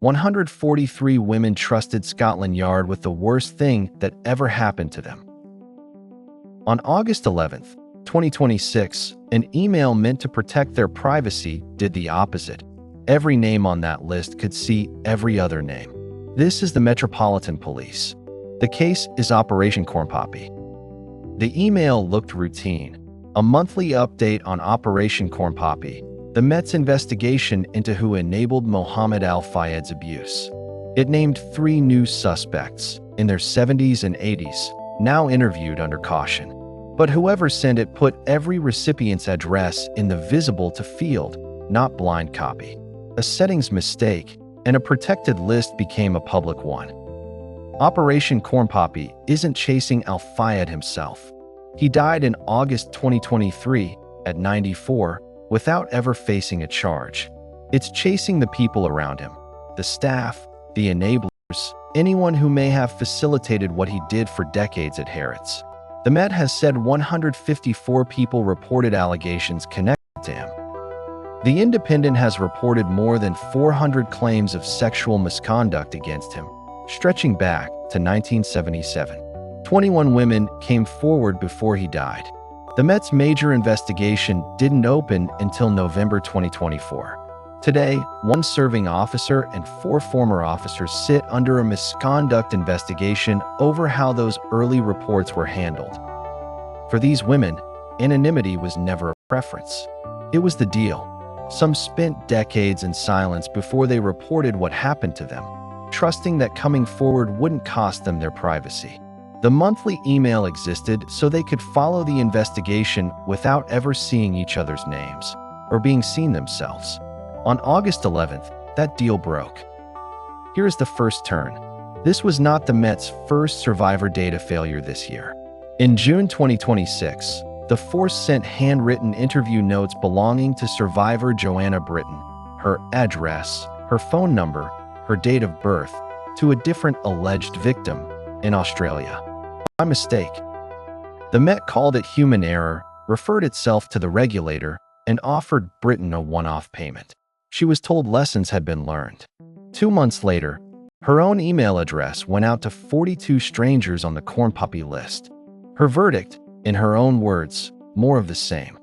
143 women trusted Scotland Yard with the worst thing that ever happened to them. On August 11, 2026, an email meant to protect their privacy did the opposite. Every name on that list could see every other name. This is the Metropolitan Police. The case is Operation Cornpoppy. The email looked routine. A monthly update on Operation Cornpoppy, the Met's investigation into who enabled Mohammed al-Fayed's abuse. It named 3 new suspects, in their 70s and 80s, now interviewed under caution. But whoever sent it put every recipient's address in the visible to field, not blind copy. A settings mistake, and a protected list became a public one. Operation Cornpoppy isn't chasing al-Fayed himself. He died in August 2023 at 94 without ever facing a charge. It's chasing the people around him, the staff, the enablers, anyone who may have facilitated what he did for decades at Harrods. The Met has said 154 people reported allegations connected to him. The Independent has reported more than 400 claims of sexual misconduct against him, stretching back to 1977. 21 women came forward before he died. The Met's major investigation didn't open until November 2024. Today, 1 serving officer and 4 former officers sit under a misconduct investigation over how those early reports were handled. For these women, anonymity was never a preference. It was the deal. Some spent decades in silence before they reported what happened to them, trusting that coming forward wouldn't cost them their privacy. The monthly email existed so they could follow the investigation without ever seeing each other's names or being seen themselves. On August 11th, that deal broke. Here's the first turn. This was not the Met's first survivor data failure this year. In June 2026, the force sent handwritten interview notes belonging to survivor Joanna Brittan, her address, her phone number, her date of birth, to a different alleged victim in Australia. By mistake. The Met called it human error, referred itself to the regulator, and offered Brittan a one-off payment. She was told lessons had been learned. 2 months later, her own email address went out to 42 strangers on the Cornpoppy list. Her verdict, in her own words, more of the same.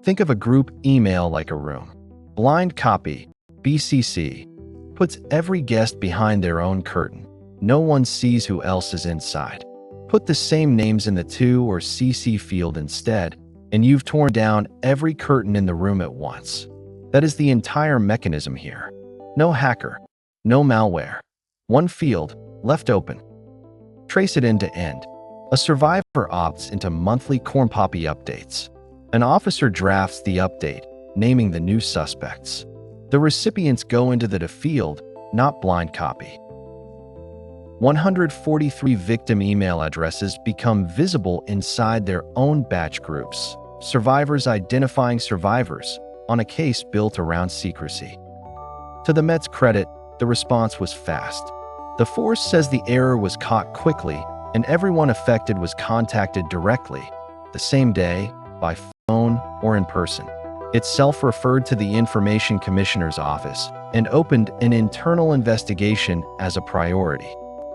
Think of a group email like a room. Blind copy, BCC, puts every guest behind their own curtain. No one sees who else is inside. Put the same names in the to or CC field instead, and you've torn down every curtain in the room at once. That is the entire mechanism here. No hacker, no malware. One field, left open. Trace it end to end. A survivor opts into monthly Cornpoppy updates. An officer drafts the update, naming the new suspects. The recipients go into the field, not blind copy. 143 victim email addresses become visible inside their own batch groups, survivors identifying survivors, on a case built around secrecy. To the Met's credit, the response was fast. The force says the error was caught quickly, and everyone affected was contacted directly, the same day, by phone or in person. It self-referred to the Information Commissioner's office and opened an internal investigation as a priority.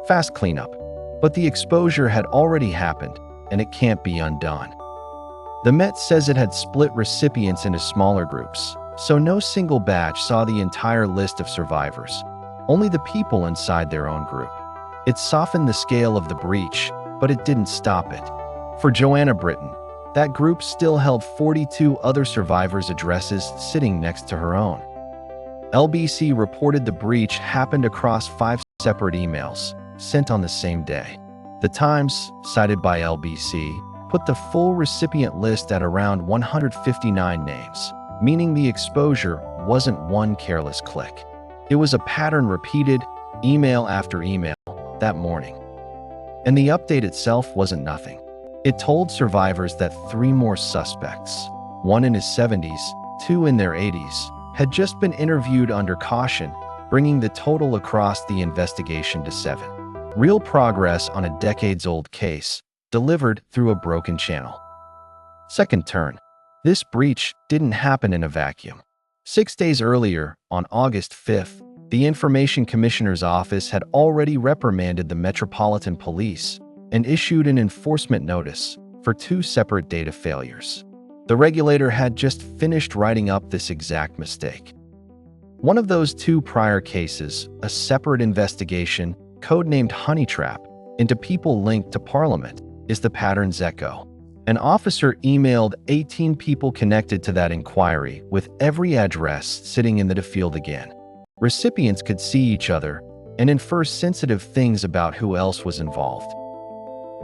Fast cleanup. But the exposure had already happened, and it can't be undone. The Met says it had split recipients into smaller groups, so no single batch saw the entire list of survivors, only the people inside their own group. It softened the scale of the breach, but it didn't stop it. For Joanna Brittan, that group still held 42 other survivors' addresses sitting next to her own. LBC reported the breach happened across 5 separate emails, sent on the same day. The Times, cited by LBC, put the full recipient list at around 159 names, meaning the exposure wasn't one careless click. It was a pattern repeated, email after email, that morning. And the update itself wasn't nothing. It told survivors that 3 more suspects, 1 in his 70s, 2 in their 80s, had just been interviewed under caution, bringing the total across the investigation to 7. Real progress on a decades-old case, delivered through a broken channel. Second turn. This breach didn't happen in a vacuum. 6 days earlier, on August 5th, The Information Commissioner's Office had already reprimanded the Metropolitan Police and issued an enforcement notice for 2 separate data failures. The regulator had just finished writing up this exact mistake. One of those 2 prior cases, a separate investigation, codenamed Honey Trap, into people linked to Parliament, is the pattern's echo. An officer emailed 18 people connected to that inquiry with every address sitting in the field again. Recipients could see each other and infer sensitive things about who else was involved.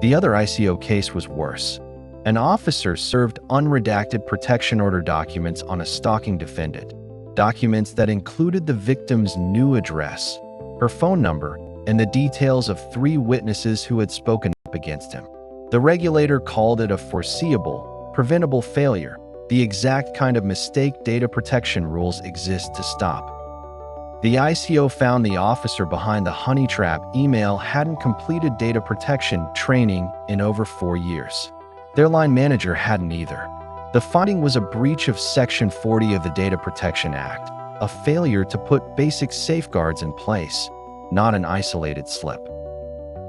The other ICO case was worse. An officer served unredacted protection order documents on a stalking defendant, documents that included the victim's new address, her phone number, and the details of 3 witnesses who had spoken up against him. The regulator called it a foreseeable, preventable failure, the exact kind of mistake data protection rules exist to stop. The ICO found the officer behind the Honey Trap email hadn't completed data protection training in over 4 years. Their line manager hadn't either. The finding was a breach of Section 40 of the Data Protection Act, a failure to put basic safeguards in place, not an isolated slip.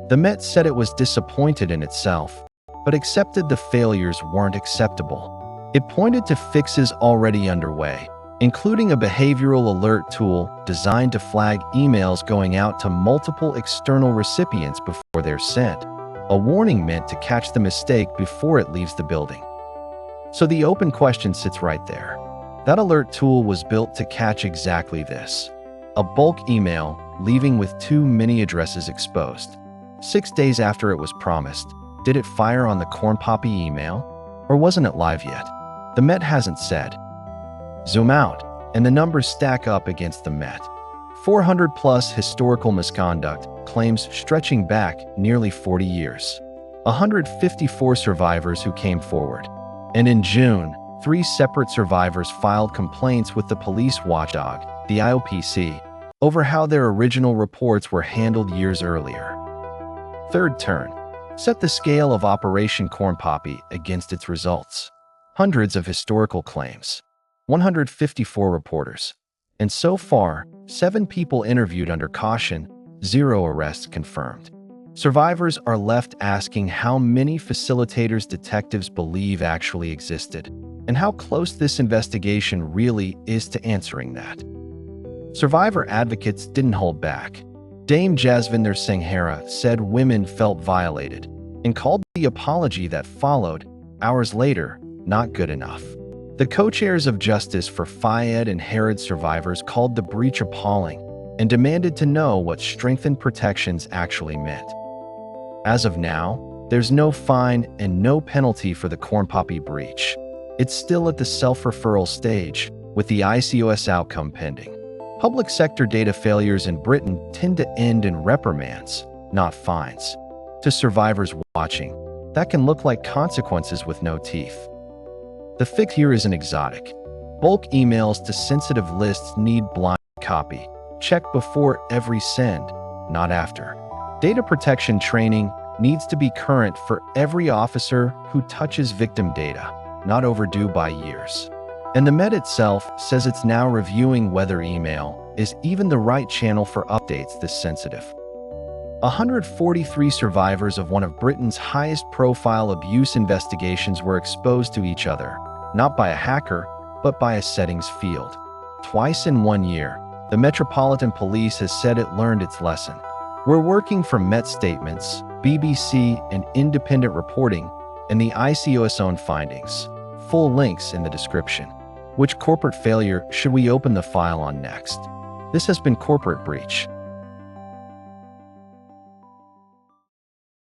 The Met said it was disappointed in itself, but accepted the failures weren't acceptable. It pointed to fixes already underway, including a behavioral alert tool designed to flag emails going out to multiple external recipients before they're sent, a warning meant to catch the mistake before it leaves the building. So the open question sits right there. That alert tool was built to catch exactly this: a bulk email leaving with too many addresses exposed. 6 days after it was promised, did it fire on the Cornpoppy email? Or wasn't it live yet? The Met hasn't said. Zoom out, and the numbers stack up against the Met. 400+ historical misconduct claims stretching back nearly 40 years. 154 survivors who came forward. And in June, 3 separate survivors filed complaints with the police watchdog, the IOPC, over how their original reports were handled years earlier. Third turn. Set the scale of Operation Cornpoppy against its results. Hundreds of historical claims. 154 reporters. And so far, 7 people interviewed under caution, 0 arrests confirmed. Survivors are left asking how many facilitators detectives believe actually existed, and how close this investigation really is to answering that. Survivor advocates didn't hold back. Dame Jasvinder Singh Hera said women felt violated, and called the apology that followed, hours later, not good enough. The co-chairs of Justice for Fayed and Herod survivors called the breach appalling and demanded to know what strengthened protections actually meant. As of now, there's no fine and no penalty for the Cornpoppy breach. It's still at the self-referral stage, with the ICO's outcome pending. Public sector data failures in Britain tend to end in reprimands, not fines. To survivors watching, that can look like consequences with no teeth. The fix here isn't exotic. Bulk emails to sensitive lists need blind copy. Check before every send, not after. Data protection training needs to be current for every officer who touches victim data, not overdue by years. And the Met itself says it's now reviewing whether email is even the right channel for updates this sensitive. 143 survivors of one of Britain's highest-profile abuse investigations were exposed to each other, not by a hacker, but by a settings field. Twice in 1 year, the Metropolitan Police has said it learned its lesson. We're working from Met statements, BBC and independent reporting, and the ICO's own findings. Full links in the description. Which corporate failure should we open the file on next? This has been Corporate Breach.